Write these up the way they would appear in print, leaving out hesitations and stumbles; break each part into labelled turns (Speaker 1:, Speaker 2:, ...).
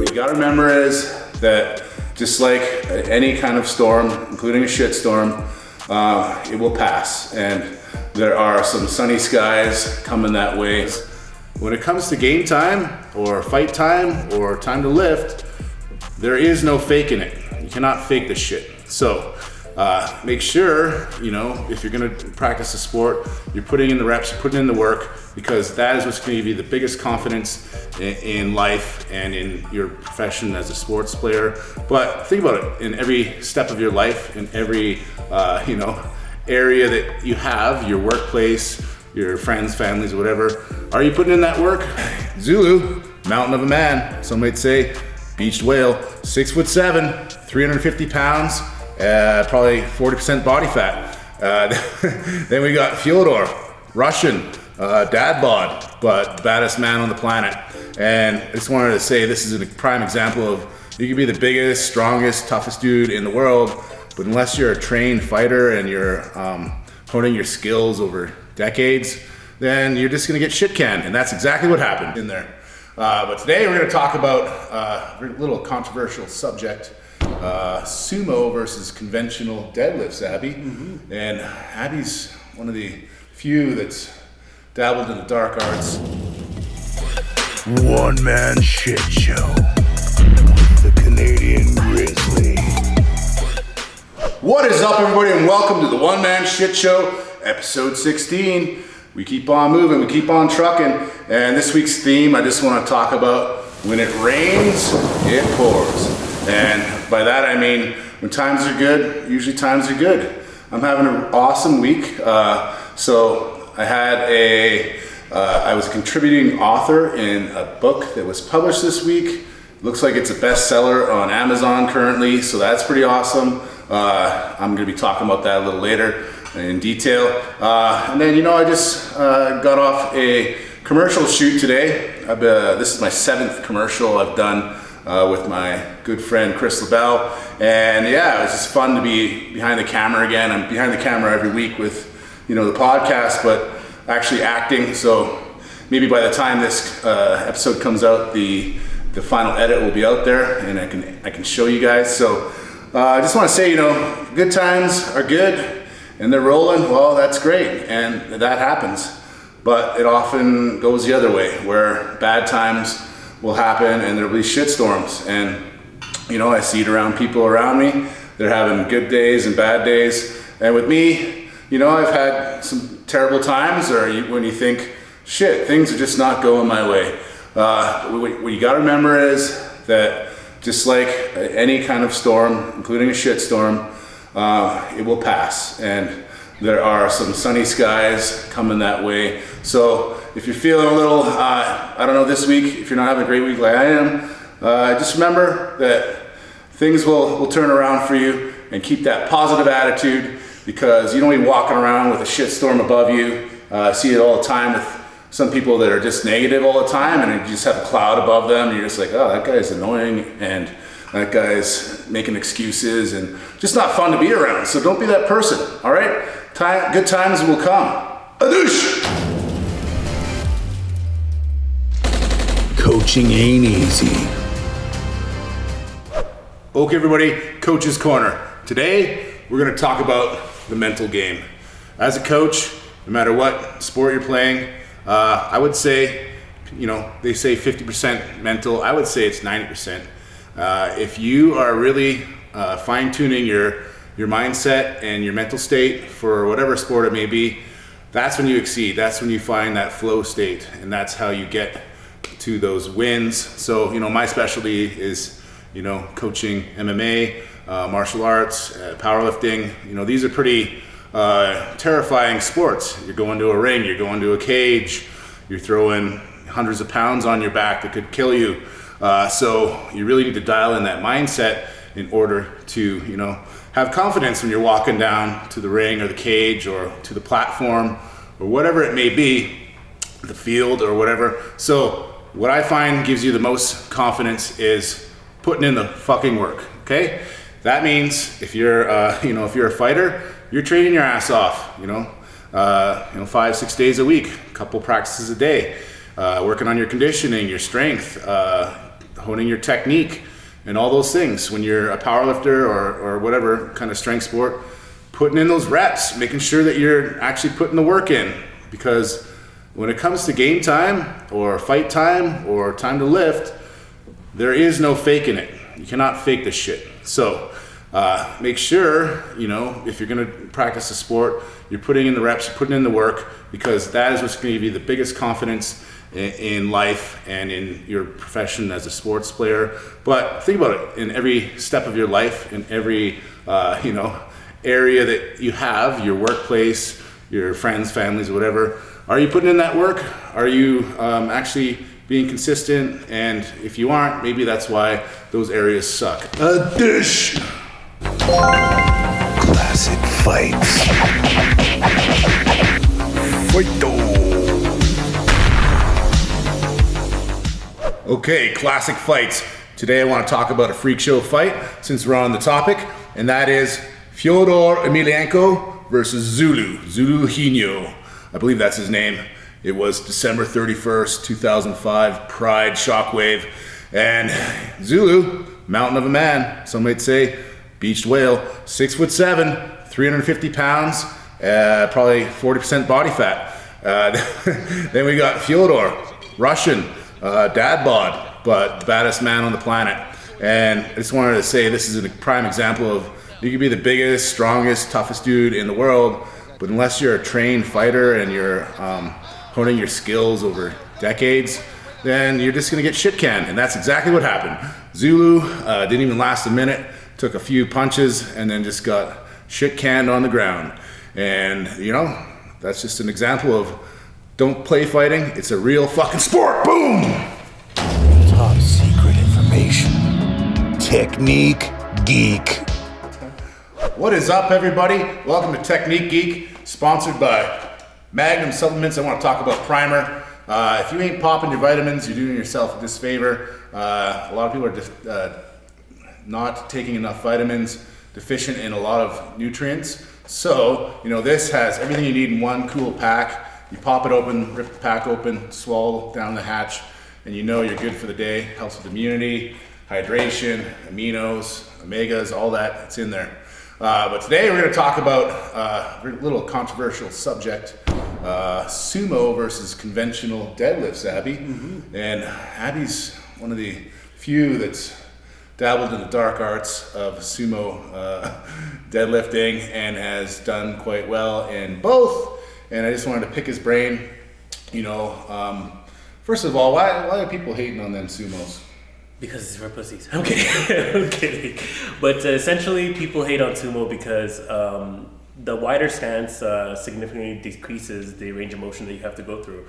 Speaker 1: you gotta remember is that just like any kind of storm, including a shit storm, it will pass. And there are some sunny skies coming that way. When it comes to game time or fight time or time to lift, there is no faking it. You cannot fake this shit. So make sure, if you're gonna practice a sport, you're putting in the reps, you're putting in the work, because that is what's gonna give you the biggest confidence in life and in your profession as a sports player. But think about it, in every step of your life, in every, area that you have, your workplace, your friends, families, whatever, are you putting in that work? Zulu, mountain of a man, some might say, beached whale, 6'7", 350 pounds, probably 40% body fat. Then we got Fedor, Russian, dad bod, but baddest man on the planet. And I just wanted to say this is a prime example of you can be the biggest, strongest, toughest dude in the world, but unless you're a trained fighter and you're honing your skills over decades, then you're just gonna get shit canned. And that's exactly what happened in there. But today we're gonna talk about a little controversial subject, sumo versus conventional deadlifts, Abby. Mm-hmm. And Abby's one of the few that's dabbled in the dark arts.
Speaker 2: One man shit show with the Canadian Grizzly.
Speaker 1: What is up, everybody, and welcome to the One Man Shit Show, episode 16. We keep on moving, we keep on trucking, and this week's theme, I just want to talk about when it rains, it pours. And by that I mean when times are good, usually times are good. I'm having an awesome week. So I had I was a contributing author in a book that was published this week. Looks like it's a bestseller on Amazon currently, so that's pretty awesome. I'm gonna be talking about that a little later in detail. And then, I just got off a commercial shoot today. This is my 7th commercial I've done with my good friend Chris LaBelle. And yeah, it was just fun to be behind the camera again. I'm behind the camera every week with, the podcast, but actually acting. So maybe by the time this episode comes out, the final edit will be out there and I can show you guys. So I just want to say, good times are good and they're rolling. Well, that's great. And that happens, but it often goes the other way where bad times will happen and there'll be shit storms. And, I see it around people around me. They're having good days and bad days. And with me, I've had some terrible times when you think, shit, things are just not going my way. What you gotta remember is that just like any kind of storm, including a shit storm, it will pass. And there are some sunny skies coming that way. So if you're feeling a little, this week, if you're not having a great week like I am, just remember that things will turn around for you, and keep that positive attitude, because you don't be walking around with a shit storm above you. I see it all the time with some people that are just negative all the time, and you just have a cloud above them, and you're just like, oh, that guy's annoying, and that guy's making excuses, and just not fun to be around. So don't be that person, all right? Good times will come. Adoosh!
Speaker 2: Coaching ain't easy.
Speaker 1: Okay, everybody, Coach's Corner. Today, we're gonna talk about the mental game. As a coach, no matter what sport you're playing, I would say, they say 50% mental. I would say it's 90%. If you are really fine-tuning your mindset and your mental state for whatever sport it may be, that's when you exceed. That's when you find that flow state, and that's how you get to those wins. So, my specialty is, coaching MMA, martial arts, powerlifting. These are pretty terrifying sports. You're going to a ring, you're going to a cage, you're throwing hundreds of pounds on your back that could kill you. So you really need to dial in that mindset in order to, have confidence when you're walking down to the ring or the cage or to the platform or whatever it may be, the field or whatever. So what I find gives you the most confidence is putting in the fucking work, okay? That means if you're, if you're a fighter, you're training your ass off, 5-6 days a week, a couple practices a day, working on your conditioning, your strength, honing your technique and all those things. When you're a powerlifter or whatever kind of strength sport, putting in those reps, making sure that you're actually putting the work in. Because when it comes to game time or fight time or time to lift, there is no faking it. You cannot fake this shit. So make sure, if you're gonna practice a sport, you're putting in the reps, you're putting in the work, because that is what's gonna give you the biggest confidence in life and in your profession as a sports player. But think about it, in every step of your life, in every area that you have, your workplace, your friends, families, whatever, are you putting in that work? Are you actually being consistent? And if you aren't, maybe that's why those areas suck. A dish!
Speaker 2: Classic fights. Fight-o.
Speaker 1: Okay, classic fights. Today I want to talk about a freak show fight, since we're on the topic, and that is Fedor Emelianenko versus Zulu 𝐒.𝐒 I believe that's his name. It was December 31st, 2005, Pride Shockwave. And Zulu, mountain of a man, some might say, beached whale, 6'7", 350 pounds, probably 40% body fat. Then we got Fedor, Russian, dad bod, but the baddest man on the planet. And I just wanted to say this is a prime example of, you could be the biggest, strongest, toughest dude in the world, but unless you're a trained fighter and you're honing your skills over decades, then you're just gonna get shit canned. And that's exactly what happened. Zulu didn't even last a minute, took a few punches, and then just got shit canned on the ground. And that's just an example of, don't play fighting, it's a real fucking sport. Boom!
Speaker 2: Top secret information. Technique Geek.
Speaker 1: What is up, everybody? Welcome to Technique Geek, sponsored by Magnum Supplements. I want to talk about primer. If you ain't popping your vitamins, you're doing yourself a disfavor. A lot of people are not taking enough vitamins, deficient in a lot of nutrients. So, this has everything you need in one cool pack. You pop it open, rip the pack open, swallow down the hatch, and you're good for the day. Helps with immunity, hydration, aminos, omegas, all that, it's in there. But today we're going to talk about a little controversial subject, sumo versus conventional deadlifts, Abby. Mm-hmm. And Abby's one of the few that's dabbled in the dark arts of sumo deadlifting and has done quite well in both. And I just wanted to pick his brain. First of all, why are people hating on them sumos?
Speaker 3: Because it's for pussies. I'm kidding. I'm kidding. But essentially, people hate on sumo because the wider stance significantly decreases the range of motion that you have to go through.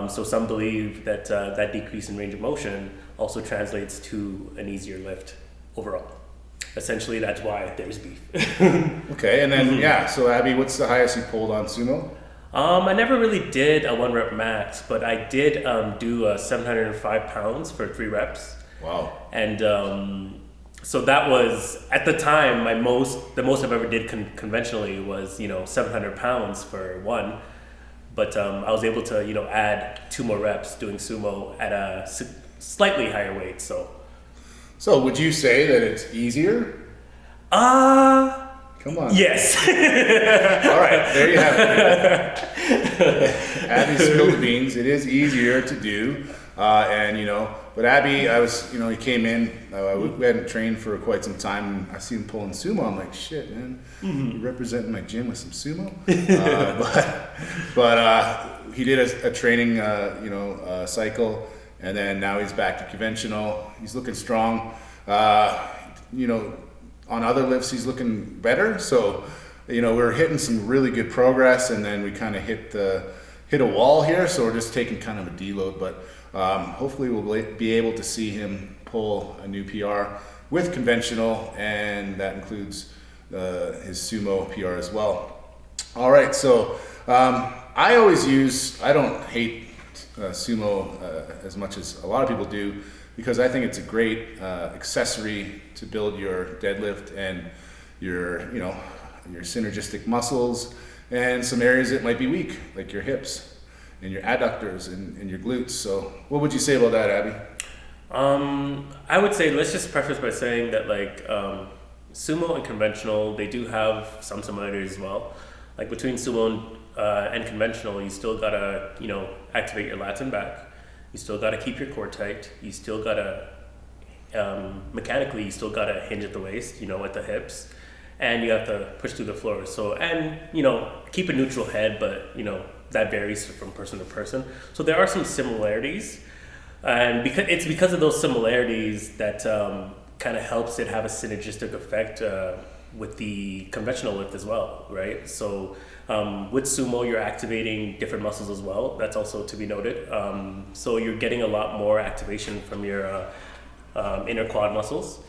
Speaker 3: So some believe that that decrease in range of motion also translates to an easier lift overall. Essentially, that's why there's beef.
Speaker 1: Okay, and then, so Abby, what's the highest you pulled on sumo?
Speaker 3: I never really did a 1 rep max, but I did do 705 pounds for 3 reps.
Speaker 1: Wow.
Speaker 3: And so that was, at the time, the most I've ever did conventionally was, 700 pounds for 1. But I was able to, add 2 more reps doing sumo at a slightly higher weight, so.
Speaker 1: So would you say that it's easier? Come on.
Speaker 3: Yes.
Speaker 1: All right, there you have it. Abby spilled the beans. It is easier to do. But Abby, he came in, we hadn't trained for quite some time, and I see him pulling sumo. I'm like, shit, man, you're representing my gym with some sumo? but he did a training, cycle, and then now he's back to conventional. He's looking strong. On other lifts, he's looking better. So, we're hitting some really good progress, and then we kind of hit a wall here. So we're just taking kind of a deload, but hopefully we'll be able to see him pull a new PR with conventional, and that includes his sumo PR as well. All right, so I don't hate sumo as much as a lot of people do, because I think it's a great accessory to build your deadlift and your synergistic muscles and some areas that might be weak, like your hips and your adductors and your glutes. So what would you say about that, Abby?
Speaker 3: I would say, let's just preface by saying that like sumo and conventional, they do have some similarities as well. Like between sumo and conventional, you still gotta, activate your lats and back. You still gotta keep your core tight. You still gotta, mechanically, you still gotta hinge at the waist, at the hips. And you have to push through the floor. So, and, keep a neutral head, but, that varies from person to person. So there are some similarities. And because of those similarities that kind of helps it have a synergistic effect with the conventional lift as well, right? So with sumo, you're activating different muscles as well. That's also to be noted. So you're getting a lot more activation from your inner quad muscles,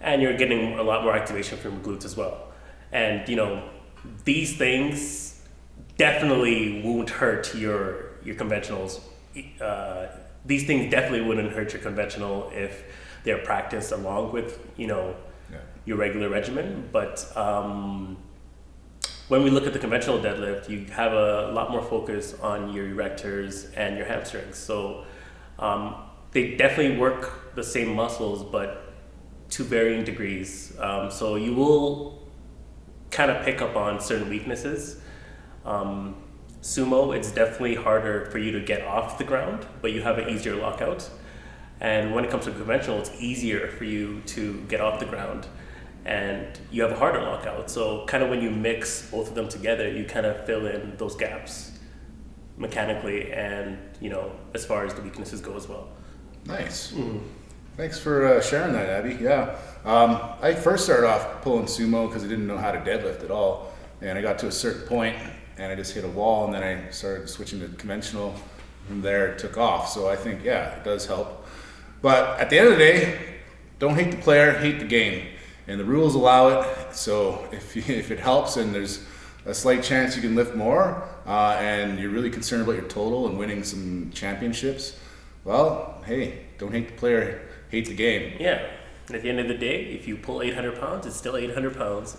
Speaker 3: and you're getting a lot more activation from your glutes as well. And these things definitely won't hurt your conventionals. These things definitely wouldn't hurt your conventional if they're practiced along with your regular regimen. But when we look at the conventional deadlift, you have a lot more focus on your erectors and your hamstrings. So they definitely work the same muscles, but to varying degrees. So you will kind of pick up on certain weaknesses. Sumo, it's definitely harder for you to get off the ground, but you have an easier lockout. And when it comes to conventional, it's easier for you to get off the ground, and you have a harder lockout. So kind of when you mix both of them together, you kind of fill in those gaps mechanically and, as far as the weaknesses go as well.
Speaker 1: Nice. Thanks for sharing that, Abby. Yeah. I first started off pulling sumo because I didn't know how to deadlift at all. And I got to a certain point and I just hit a wall, and then I started switching to conventional. From there, it took off. So I think, it does help. But at the end of the day, don't hate the player, hate the game. And the rules allow it. So if it helps and there's a slight chance you can lift more, and you're really concerned about your total and winning some championships, well, hey, don't hate the player, hate the game.
Speaker 3: Yeah. At the end of the day, if you pull 800 pounds, it's still 800 pounds,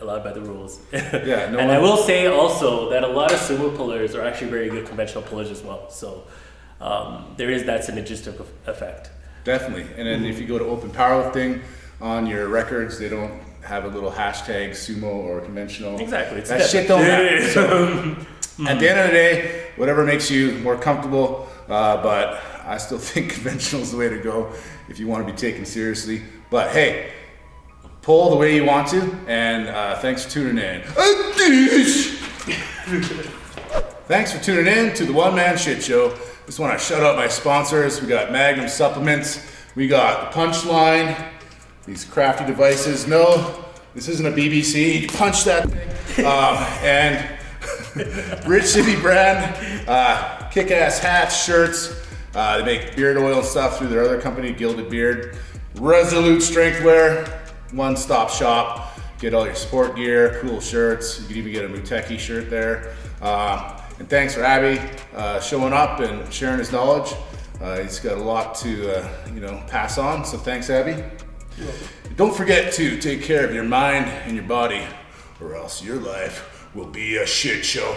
Speaker 3: allowed by the rules.
Speaker 1: Yeah.
Speaker 3: I will say also that a lot of sumo pullers are actually very good conventional pullers as well. So there is that synergistic effect.
Speaker 1: Definitely. And then if you go to open powerlifting, on your records, they don't have a little hashtag sumo or conventional.
Speaker 3: Exactly.
Speaker 1: That shit don't matter. So, at the end of the day, whatever makes you more comfortable, but I still think conventional is the way to go if you want to be taken seriously. But hey, pull the way you want to, and thanks for tuning in. Thanks for tuning in to the One Man Shit Show. Just want to shout out my sponsors. We got Magnum Supplements. We got the Punchline. These crafty devices. No, this isn't a BBC. Punch that thing. And Rich City brand, kick-ass hats, shirts. They make beard oil and stuff through their other company, Gilded Beard. Resolute Strengthwear, one-stop shop. Get all your sport gear, cool shirts. You can even get a Muteki shirt there. And thanks for Abby showing up and sharing his knowledge. He's got a lot to pass on. So thanks, Abby. Don't forget to take care of your mind and your body, or else your life will be a shit show.